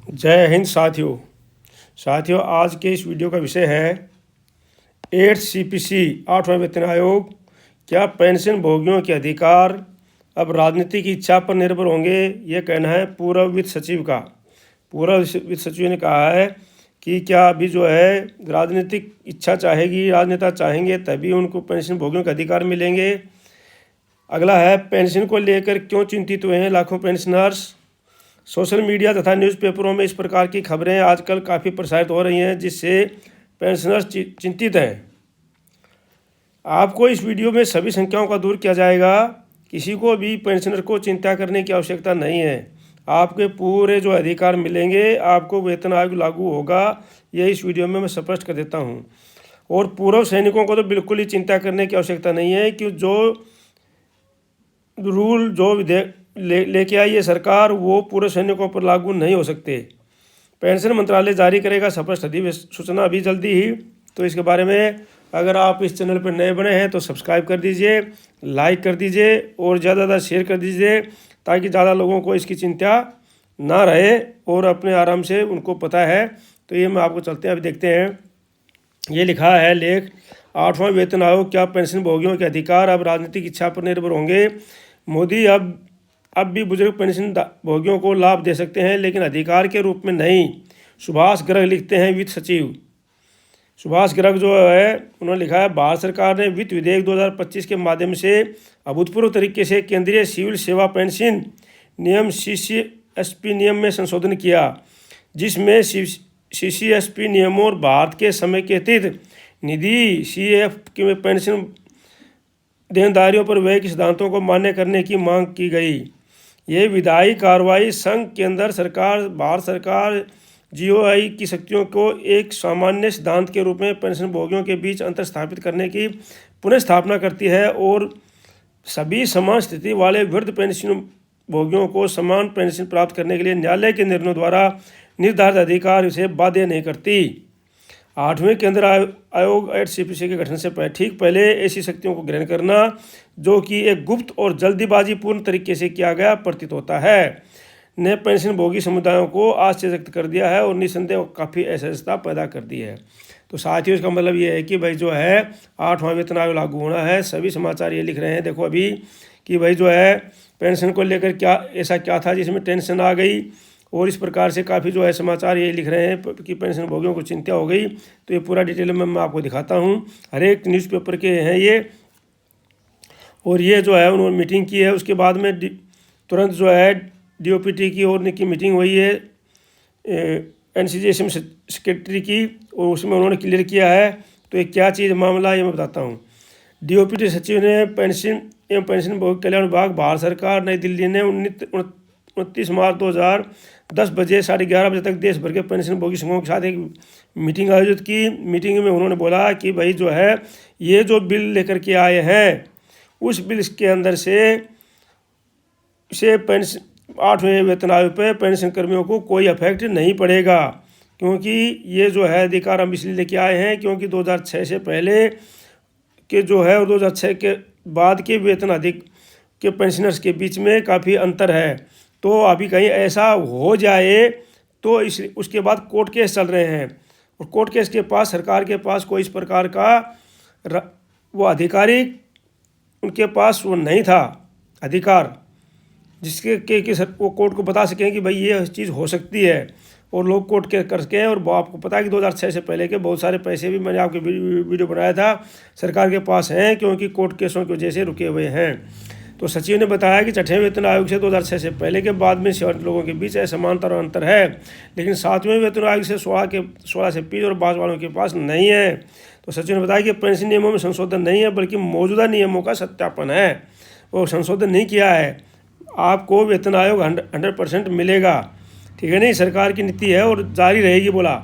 जय हिंद साथियों, आज के इस वीडियो का विषय है 8 CPC 8वां वेतन आयोग। क्या पेंशन भोगियों के अधिकार अब राजनीति की इच्छा पर निर्भर होंगे? ये कहना है पूर्व वित्त सचिव का। पूर्व वित्त सचिव ने कहा है कि क्या अभी जो है राजनीतिक इच्छा चाहेगी, राजनेता चाहेंगे तभी उनको पेंशन भोगियों के अधिकार मिलेंगे। अगला है, पेंशन को लेकर क्यों चिंतित हुए हैं लाखों पेंशनर्स? सोशल मीडिया तथा न्यूज़पेपरों में इस प्रकार की खबरें आजकल काफ़ी प्रसारित हो रही हैं, जिससे पेंशनर्स चिंतित हैं। आपको इस वीडियो में सभी शंकाओं का दूर किया जाएगा। किसी को भी पेंशनर को चिंता करने की आवश्यकता नहीं है। आपके पूरे जो अधिकार मिलेंगे, आपको वेतन आयोग लागू होगा, ये इस वीडियो में मैं स्पष्ट कर देता हूँ। और पूर्व सैनिकों को तो बिल्कुल ही चिंता करने की आवश्यकता नहीं है कि जो रूल जो विधेयक लेके आई है सरकार, वो पूरे सैनिकों पर लागू नहीं हो सकते। पेंशन मंत्रालय जारी करेगा स्पष्ट अधिसूचना अभी जल्दी ही। तो इसके बारे में अगर आप इस चैनल पर नए बने हैं तो सब्सक्राइब कर दीजिए, लाइक कर दीजिए और ज़्यादा ज़्यादा शेयर कर दीजिए, ताकि ज़्यादा लोगों को इसकी चिंता ना रहे और अपने आराम से उनको पता है। तो ये मैं आपको चलते हैं अभी देखते हैं। ये लिखा है लेख, 8वां वेतन आयोग, क्या पेंशन भोगियों के अधिकार अब राजनीतिक इच्छा पर निर्भर होंगे? मोदी अब भी बुजुर्ग पेंशन भोगियों को लाभ दे सकते हैं, लेकिन अधिकार के रूप में नहीं। सुभाष गर्ग लिखते हैं, वित्त सचिव सुभाष गर्ग जो है, उन्होंने लिखा है, भारत सरकार ने वित्त विधेयक 2025 के माध्यम से अभूतपूर्व तरीके से केंद्रीय सिविल सेवा पेंशन नियम CCSP नियम में संशोधन किया, जिसमें CCSP नियमों और भारत के समेकित निधि CF की पेंशन देनदारियों पर व्यय के सिद्धांतों को मान्य करने की मांग की गई। ये विधायी कार्रवाई संघ, केंद्र सरकार, भारत सरकार, GOI की शक्तियों को एक सामान्य सिद्धांत के रूप में पेंशन भोगियों के बीच अंतर स्थापित करने की पुनर्स्थापना करती है और सभी समान स्थिति वाले वृद्ध पेंशन भोगियों को समान पेंशन प्राप्त करने के लिए न्यायालय के निर्णयों द्वारा निर्धारित अधिकार से बाध्य नहीं करती। 8वें केंद्र आयोग 8 CPC के गठन से ठीक पहले ऐसी शक्तियों को ग्रहण करना, जो कि एक गुप्त और जल्दीबाजी पूर्ण तरीके से किया गया प्रतीत होता है, ने पेंशन भोगी समुदायों को आश्चर्य व्यक्त कर दिया है और निसंदेह काफ़ी असहजता पैदा कर दी है। तो साथियों, इसका मतलब ये है कि भाई जो है 8वां वेतन आयोग लागू होना है। सभी समाचार ये लिख रहे हैं, देखो अभी, कि भाई जो है पेंशन को लेकर क्या था जिसमें टेंशन आ गई, और इस प्रकार से काफ़ी जो है समाचार ये लिख रहे हैं कि पेंशन भोगियों को चिंता हो गई। तो ये पूरा डिटेल में मैं आपको दिखाता हूँ। हर एक न्यूज़पेपर के हैं ये, और ये जो है उन्होंने मीटिंग की है। उसके बाद में तुरंत जो है DOPT की और की मीटिंग हुई है NCGSM सेक्रेटरी की, और उसमें उन्होंने क्लियर किया है। तो ये क्या चीज़ मामला, ये मैं बताता हूँ। DOPT सचिव ने पेंशन एवं पेंशन भोगी कल्याण विभाग, भारत सरकार, नई दिल्ली ने 29 मार्च 2010 बजे 11:30 बजे तक देश भर के पेंशन भोगी संघों के साथ एक मीटिंग आयोजित की। मीटिंग में उन्होंने बोला कि भाई जो है ये जो बिल लेकर के आए हैं, उस बिल के अंदर से पेंशन 8वें वेतन आयोग पर पेंशन कर्मियों को कोई इफेक्ट नहीं पड़ेगा, क्योंकि ये जो है अधिकार हम इसलिए लेके आए हैं क्योंकि 2006 से पहले के जो है और 2006 के बाद के वेतन अधिक के पेंशनर्स के बीच में काफ़ी अंतर है। तो अभी कहीं ऐसा हो जाए तो उसके बाद कोर्ट केस चल रहे हैं, और कोर्ट केस के पास सरकार के पास कोई इस प्रकार का वो आधिकारिक उनके पास वो नहीं था अधिकार, जिसके कि वो कोर्ट को बता सकें कि भाई ये चीज़ हो सकती है, और लोग कोर्ट के कर सकें। और आपको पता है कि 2006 से पहले के बहुत सारे पैसे भी मैंने आपके वीडियो बनाया था सरकार के पास हैं, क्योंकि कोर्ट केसों की वजह से रुके हुए हैं। तो सचिव ने बताया कि 6वें वेतन आयोग से 2006 से पहले के बाद में सेवानिवृत्त लोगों के बीच असमानता और अंतर है, लेकिन 7वें वेतन आयोग से 16 से 20 और बाद वालों के पास नहीं है। तो सचिव ने बताया कि पेंशन नियमों में संशोधन नहीं है, बल्कि मौजूदा नियमों का सत्यापन है। वो संशोधन नहीं किया है, आपको वेतन आयोग 100% मिलेगा, ठीक है नहीं, सरकार की नीति है और जारी रहेगी, बोला।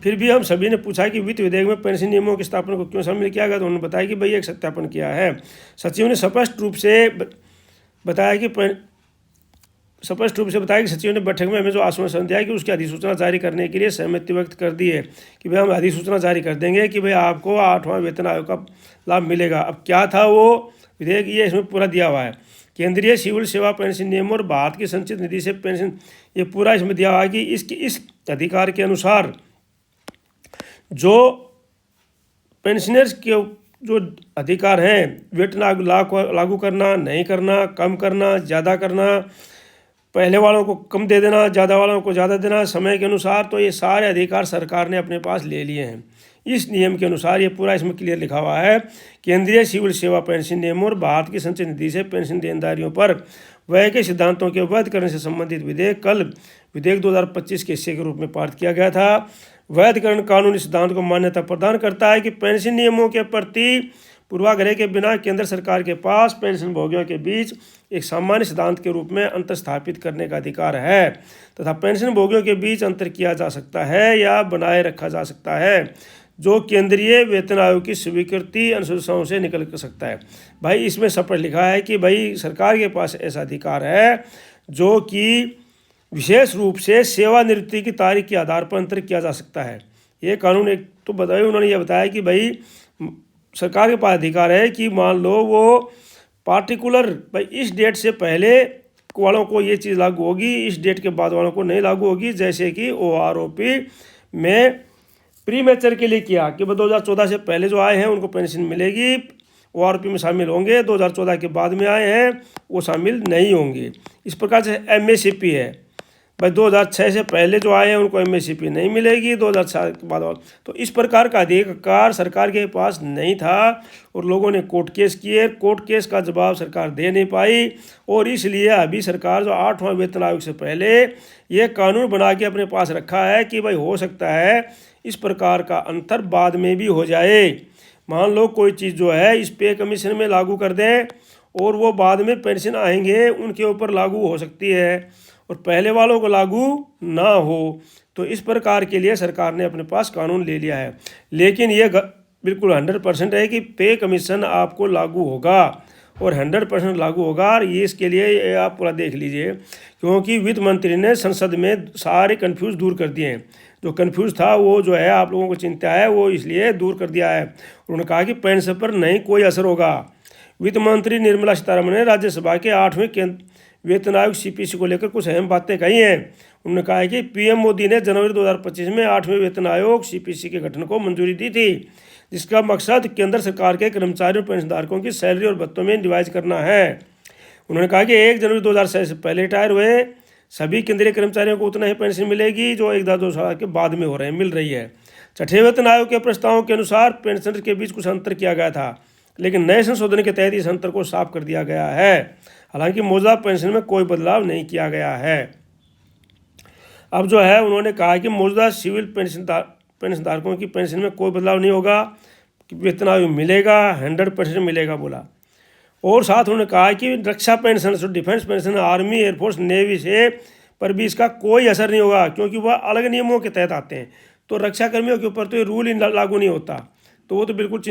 फिर भी हम सभी ने पूछा कि वित्त विधेयक में पेंशन नियमों की स्थापना को क्यों शामिल किया गया, तो उन्होंने बताया कि भाई एक सत्यापन किया है। सचिव ने स्पष्ट रूप से बताया कि सचिव ने बैठक में हमें जो आश्वासन दिया कि उसकी अधिसूचना जारी करने के लिए सहमति व्यक्त कर दी है कि भाई हम अधिसूचना जारी कर देंगे कि भाई आपको 8वां वेतन आयोग का लाभ मिलेगा। अब क्या था वो विधेयक, ये इसमें पूरा दिया हुआ है केंद्रीय सिविल सेवा पेंशन नियम और भारत की संचित निधि से पेंशन, ये पूरा इसमें दिया हुआ है कि इस अधिकार के अनुसार जो पेंशनर्स के जो अधिकार हैं, वेतन लागू करना, नहीं करना, कम करना, ज़्यादा करना, पहले वालों को कम दे देना, ज़्यादा वालों को ज़्यादा देना समय के अनुसार, तो ये सारे अधिकार सरकार ने अपने पास ले लिए हैं। इस नियम के अनुसार ये पूरा इसमें क्लियर लिखा हुआ है, केंद्रीय सिविल सेवा पेंशन नियम और भारत की संचित निधि से पेंशन देनदारियों पर व्यय के सिद्धांतों के वैध करने से संबंधित विधेयक कल विधेयक 2025 के हिस्से के रूप में पारित किया गया था। वैधकरण कानूनी सिद्धांत को मान्यता प्रदान करता है कि पेंशन नियमों के प्रति पूर्वाग्रह के बिना केंद्र सरकार के पास पेंशन भोगियों के बीच एक सामान्य सिद्धांत के रूप में अंतर स्थापित करने का अधिकार है तथा पेंशन भोगियों के बीच अंतर किया जा सकता है या बनाए रखा जा सकता है जो केंद्रीय वेतन आयोग की स्वीकृति अनुशंसाओं से निकल सकता है। भाई इसमें स्पष्ट लिखा है कि भाई सरकार के पास ऐसा अधिकार है जो कि विशेष रूप से सेवानिवृत्ति की तारीख के आधार पर अंतर किया जा सकता है। ये कानून एक तो बताया, उन्होंने ये बताया कि भाई सरकार के पास अधिकार है कि मान लो वो पार्टिकुलर भाई इस डेट से पहले वालों को ये चीज़ लागू होगी, इस डेट के बाद वालों को नहीं लागू होगी। जैसे कि OROP में प्री मैचर के लिए किया कि 2014 से पहले जो आए हैं उनको पेंशन मिलेगी, OROP में शामिल होंगे, 2014 के बाद में आए हैं वो शामिल नहीं होंगे। इस प्रकार से MACP है, भाई 2006 से पहले जो आए हैं उनको MACP नहीं मिलेगी, 2007 के बाद। तो इस प्रकार का अधिकार सरकार के पास नहीं था और लोगों ने कोर्ट केस किए, कोर्ट केस का जवाब सरकार दे नहीं पाई और इसलिए अभी सरकार जो 8वां वेतन आयोग से पहले ये कानून बना के अपने पास रखा है कि भाई हो सकता है इस प्रकार का अंतर बाद में भी हो जाए। मान लो कोई चीज़ जो है इस पे कमीशन में लागू कर दें और वो बाद में पेंशन आएंगे उनके ऊपर लागू हो सकती है और पहले वालों को लागू ना हो। तो इस प्रकार के लिए सरकार ने अपने पास कानून ले लिया है, लेकिन ये बिल्कुल 100% है कि पे कमीशन आपको लागू होगा और 100% लागू होगा। और ये इसके लिए आप पूरा देख लीजिए, क्योंकि वित्त मंत्री ने संसद में सारे कन्फ्यूज़ दूर कर दिए हैं। जो कन्फ्यूज़ था वो जो है आप लोगों को चिंता है वो इसलिए दूर कर दिया है। उन्होंने कहा कि पेंशन पर नहीं कोई असर होगा। वित्त मंत्री निर्मला सीतारमण ने राज्यसभा के 8वें वेतन आयोग CPC को लेकर कुछ अहम बातें कही हैं। उन्होंने कहा है कि PM मोदी ने जनवरी 2025 में 8वें वेतन आयोग CPC के गठन को मंजूरी दी थी, जिसका मकसद केंद्र सरकार के कर्मचारियों और पेंशनधारकों की सैलरी और भत्तों में डिवाइड करना है। उन्होंने कहा कि 1 जनवरी 2006 से पहले रिटायर हुए सभी केंद्रीय कर्मचारियों को उतना ही पेंशन मिलेगी जो 1-2 साल के बाद में मिल रही है। 6ठे वेतन आयोग के प्रस्तावों के अनुसार पेंशनर के बीच कुछ अंतर किया गया था, लेकिन नए संशोधन के तहत इस अंतर को साफ कर दिया गया है। हालांकि मौजूदा पेंशन में कोई बदलाव नहीं किया गया है। अब जो है उन्होंने कहा कि मौजूदा सिविल पेंशनधारकों की पेंशन में कोई बदलाव नहीं होगा, वेतन आयोग मिलेगा, 100% मिलेगा बोला। और साथ उन्होंने कहा कि रक्षा pension, defence pension, army, air force, navy से पर भी इसका कोई असर नहीं होगा, क्योंकि वह अलग नियमों के तहत आते हैं। तो रक्षा कर्मियों के ऊपर तो ये रूल ही लागू नहीं होता, तो वो तो बिल्कुल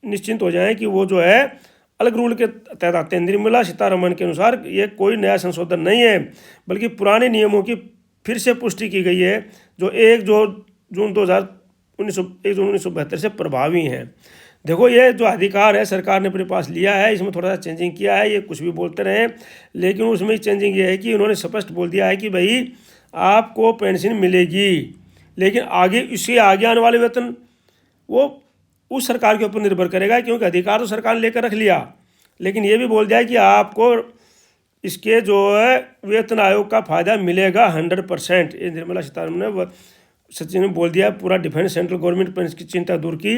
निश्चिंत हो जाएं कि वो जो है अलग रूल के तहत आते हैं। निर्मला सीतारमण के अनुसार ये कोई नया संशोधन नहीं है, बल्कि पुराने नियमों की फिर से पुष्टि की गई है जो 1 जून 1972 से प्रभावी हैं। देखो ये जो अधिकार है सरकार ने अपने पास लिया है, इसमें थोड़ा सा चेंजिंग किया है, ये कुछ भी बोलते रहे, लेकिन उसमें चेंजिंग ये है कि उन्होंने स्पष्ट बोल दिया है कि भाई आपको पेंशन मिलेगी, लेकिन आगे इससे आगे आने वाले वेतन वो उस सरकार के ऊपर निर्भर करेगा, क्योंकि अधिकार तो सरकार ने लेकर रख लिया, लेकिन ये भी बोल दिया कि आपको इसके जो है वेतन आयोग का फ़ायदा मिलेगा 100%। ये निर्मला सीतारमण ने सचिन ने बोल दिया। पूरा डिफेंस सेंट्रल गवर्नमेंट पेंशन की चिंता दूर की।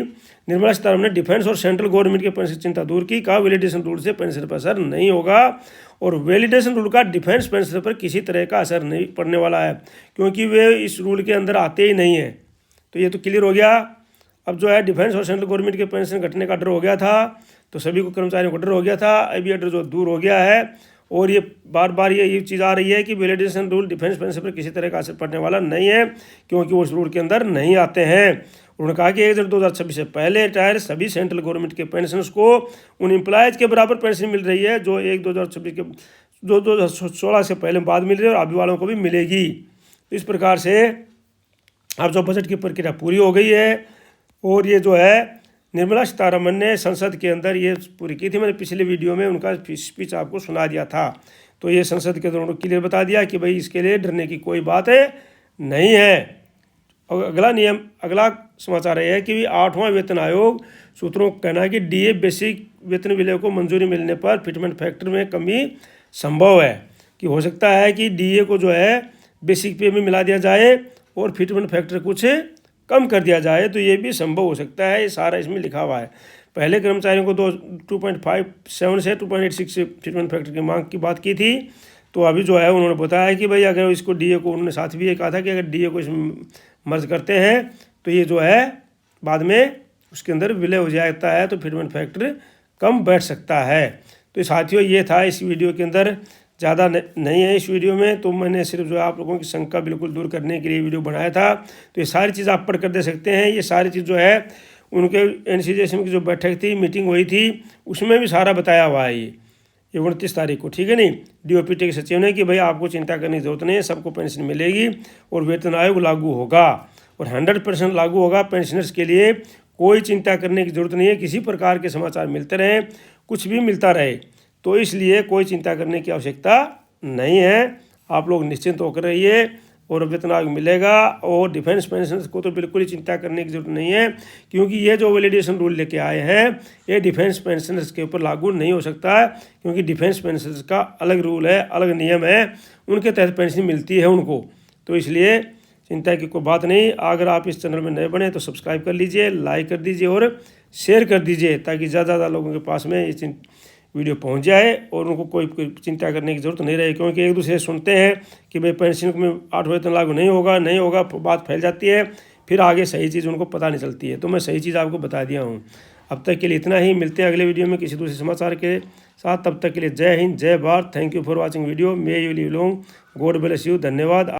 निर्मला सीतारमण ने डिफेंस और सेंट्रल गवर्नमेंट के पेंशन की चिंता दूर की, कहा वैलिडेशन रूल से पेंशन पर असर नहीं होगा और वैलिडेशन रूल का डिफेंस पेंशन पर किसी तरह का असर नहीं पड़ने वाला है, क्योंकि वे इस रूल के अंदर आते ही नहीं हैं। तो ये तो क्लियर हो गया। अब जो है डिफेंस और सेंट्रल गवर्नमेंट के पेंशन घटने का डर हो गया था, तो सभी को कर्मचारियों को डर हो गया था, अभी ये डर जो दूर हो गया है। और ये बार बार ये चीज़ आ रही है कि वैलिडेशन रूल डिफेंस पेंशन पर किसी तरह का असर पड़ने वाला नहीं है, क्योंकि वो उस रूल के अंदर नहीं आते हैं। उन्होंने कहा कि 1 जनवरी 2026 से पहले रिटायर सभी सेंट्रल गवर्नमेंट के पेंशनर्स को उन एम्प्लॉयज़ के बराबर पेंशन मिल रही है जो 1/2026 के जो 2016 से पहले बाद मिल रही है और अभी वालों को भी मिलेगी। तो इस प्रकार से अब जो बजट की प्रक्रिया पूरी हो गई है और ये जो है निर्मला सीतारमण ने संसद के अंदर ये पूरी की थी। मैंने पिछले वीडियो में उनका स्पीच आपको सुना दिया था। तो ये संसद के अंदर उन्होंने क्लियर बता दिया कि भाई इसके लिए डरने की कोई बात नहीं है। और अगला समाचार यह है कि 8वां वेतन आयोग सूत्रों का कहना है कि डीए बेसिक वेतन विलय को मंजूरी मिलने पर फिटमेंट फैक्टर में कमी संभव है, कि हो सकता है कि डीए को जो है बेसिक पे में मिला दिया जाए और फिटमेंट फैक्टर कुछ कम कर दिया जाए, तो ये भी संभव हो सकता है। ये सारा इसमें लिखा हुआ है। पहले कर्मचारियों को 2.57 से 2.86 फिटमेंट फैक्टर की मांग की बात की थी। तो अभी जो है उन्होंने बताया कि भाई अगर इसको डीए को, उन्होंने साथ भी ये कहा था कि अगर डीए को इसमें मर्ज करते हैं तो ये जो है बाद में उसके अंदर विलय हो जाता है, तो फिटमेंट फैक्टर कम बैठ सकता है। तो साथियों ये था इस वीडियो के अंदर, ज़्यादा नहीं है इस वीडियो में। तो मैंने सिर्फ जो आप लोगों की शंका बिल्कुल दूर करने के लिए वीडियो बनाया था। तो ये सारी चीज़ आप पढ़ कर दे सकते हैं। ये सारी चीज़ जो है उनके NCJSM की जो बैठक थी, मीटिंग हुई थी, उसमें भी सारा बताया हुआ है। ये 29 तारीख को, ठीक है नहीं, DOPT के सचिव ने कि भाई आपको चिंता करने की जरूरत नहीं है, सबको पेंशन मिलेगी और वेतन आयोग लागू होगा और 100% लागू होगा। पेंशनर्स के लिए कोई चिंता करने की जरूरत नहीं है। किसी प्रकार के समाचार मिलते रहे, कुछ भी मिलता रहे, तो इसलिए कोई चिंता करने की आवश्यकता नहीं है। आप लोग निश्चिंत होकर रहिए और वेतन आयोग मिलेगा। और डिफेंस पेंशनर्स को तो बिल्कुल ही चिंता करने की जरूरत नहीं है, क्योंकि ये जो वैलिडेशन रूल लेके आए हैं ये डिफेंस पेंशनर्स के ऊपर लागू नहीं हो सकता है, क्योंकि डिफेंस पेंशनर्स का अलग रूल है, अलग नियम है, उनके तहत पेंशन मिलती है उनको। तो इसलिए चिंता की कोई बात नहीं। अगर आप इस चैनल में नए बने तो सब्सक्राइब कर लीजिए, लाइक कर दीजिए और शेयर कर दीजिए, ताकि ज़्यादा लोगों के पास में ये वीडियो पहुंच जाए और उनको कोई चिंता करने की ज़रूरत नहीं रहे। क्योंकि एक दूसरे सुनते हैं कि भाई पेंशन में 8वां वेतन लागू नहीं होगा, बात फैल जाती है, फिर आगे सही चीज़ उनको पता नहीं चलती है। तो मैं सही चीज़ आपको बता दिया हूँ। अब तक के लिए इतना ही, मिलते हैं अगले वीडियो में किसी दूसरे समाचार के साथ। तब तक के लिए जय हिंद, जय Bharat. Thank you for watching video. May you live long, God bless you. धन्यवाद।